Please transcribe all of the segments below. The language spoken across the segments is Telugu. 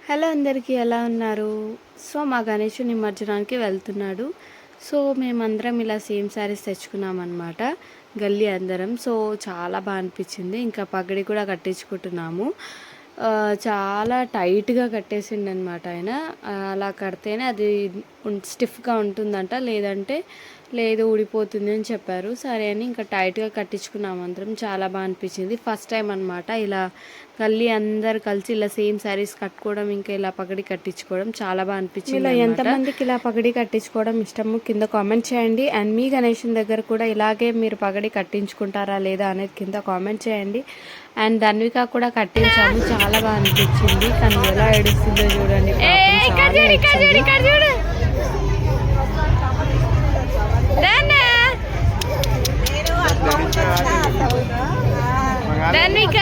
హలో అందరికీ ఎలా ఉన్నారు? సో మా గణేష్ నిమజ్జనానికి వెళ్తున్నాడు. సో మేమందరం ఇలా సేమ్ శారీస్ తెచ్చుకున్నామన్నమాట, గల్లీ అందరం. సో చాలా బాగా అనిపించింది. ఇంకా పగడి కూడా కట్టించుకుంటున్నాము. చాలా టైట్గా కట్టేసిండనమాట ఆయన. అలా కడితేనే అది స్టిఫ్గా ఉంటుందంట, లేదంటే లేదు ఊడిపోతుంది అని చెప్పారు. సరే అని ఇంకా టైట్గా కట్టించుకున్నాం అందరం. చాలా బాగా అనిపించింది. ఫస్ట్ టైం అనమాట ఇలా గల్లీ అందరు కలిసి ఇలా సేమ్ శారీస్ కట్టుకోవడం, ఇంకా ఇలా పగడి కట్టించుకోవడం చాలా బాగా అనిపించింది. ఇలా ఎంతమందికి ఇలా పగడి కట్టించుకోవడం ఇష్టము కింద కామెంట్ చేయండి. అండ్ మీ గణేషన్ దగ్గర కూడా ఇలాగే మీరు పగడి కట్టించుకుంటారా లేదా అనేది కింద కామెంట్ చేయండి. అండ్ ధన్విక కూడా కట్టించాము, చాలా బాగా అనిపించింది. కానీ ఎలా ఏడుస్తుందో చూడండి. ధన్విక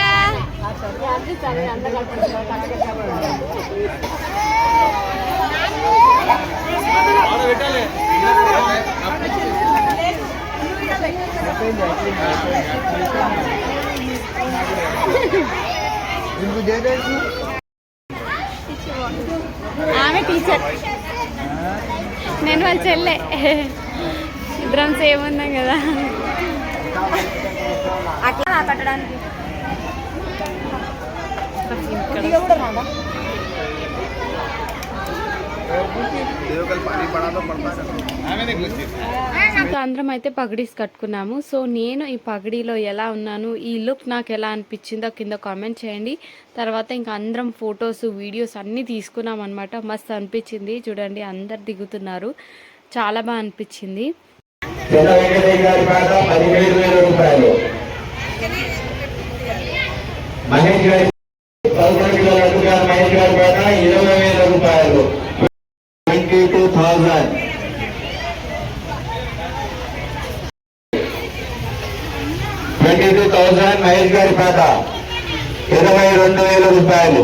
ఆమె టీచర్, నేను వాళ్ళ చెల్లె, ఇద్దరం సేమ్ ఉన్నాం కదా. అట్లా కట్టడానికి అందరం అయితే పగడీస్ కట్టుకున్నాము. సో నేను ఈ పగడీలో ఎలా ఉన్నాను, ఈ లుక్ నాకు ఎలా అనిపించిందో కింద కామెంట్ చేయండి. తర్వాత ఇంకా అందరం ఫొటోస్ వీడియోస్ అన్నీ తీసుకున్నాం అనమాట. మస్తు అనిపించింది. చూడండి అందరు దిగుతున్నారు, చాలా బాగా అనిపించింది. మహేష్ గారి పేట 22,000 రూపాయలు.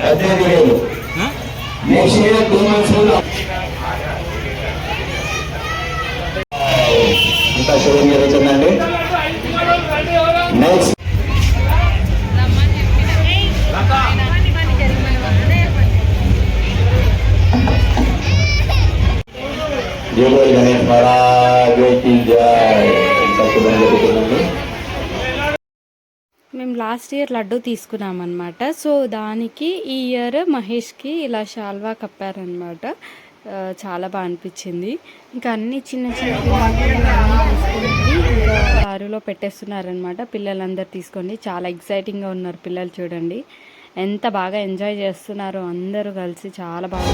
18,000. నెక్స్ట్ ఇయర్ 2 months ఇంకా షోరూమ్ జరుగుతుందండి. నెక్స్ట్ గణేష్ మహారాజ్ జై. మేము లాస్ట్ ఇయర్ లడ్డు తీసుకున్నాం అనమాట. సో దానికి ఈ ఇయర్ మహేష్కి ఇలా షాల్వా కప్పారనమాట. చాలా బాగా అనిపించింది. ఇంకా అన్ని చిన్న చిన్న తీసుకుని ఇంకా లారీలో పెట్టేస్తున్నారనమాట. పిల్లలందరూ తీసుకొని చాలా ఎక్సైటింగ్గా ఉన్నారు పిల్లలు. చూడండి ఎంత బాగా ఎంజాయ్ చేస్తున్నారో అందరూ కలిసి, చాలా బాగా.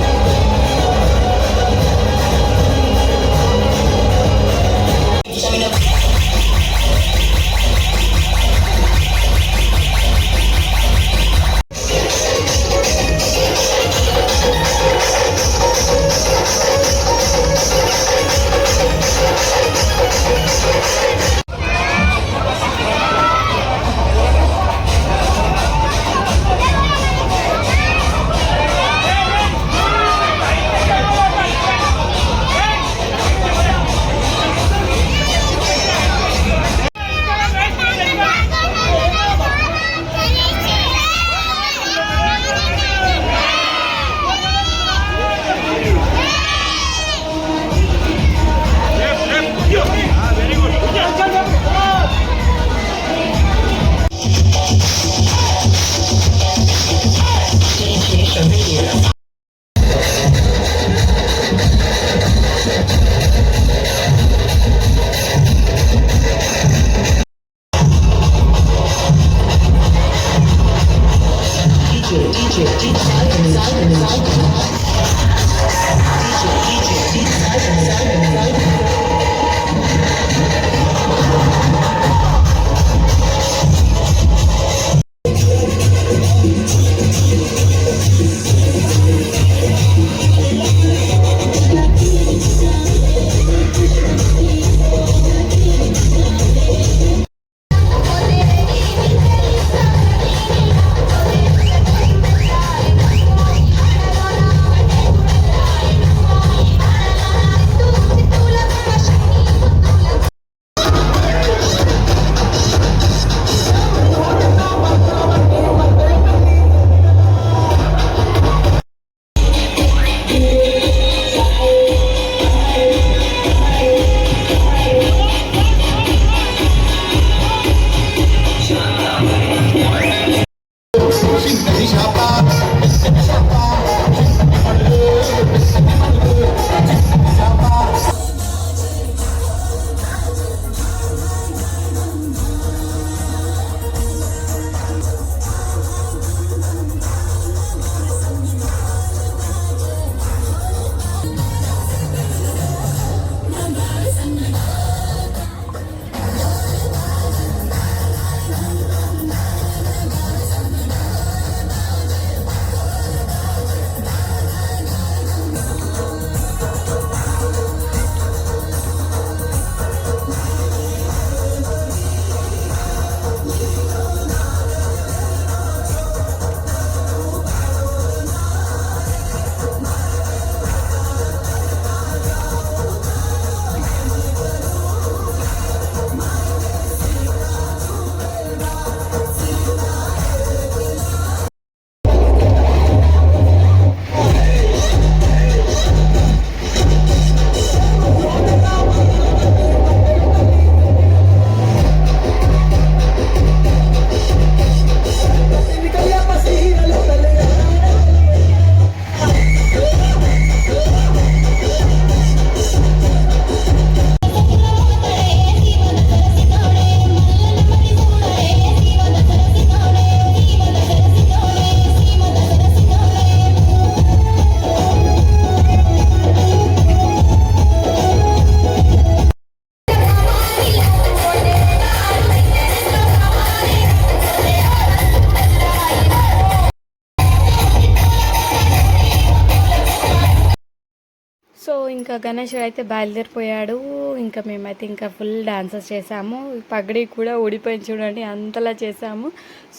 ఇంకా గణేశుడు అయితే బయలుదేరిపోయాడు. ఇంకా మేమైతే ఇంకా ఫుల్ డాన్సెస్ చేసాము. పగడి కూడా ఊడిపోయింది చూడండి, అంతలా చేసాము.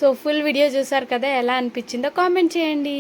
సో ఫుల్ వీడియో చూసారు కదా, ఎలా అనిపించిందో కామెంట్ చేయండి.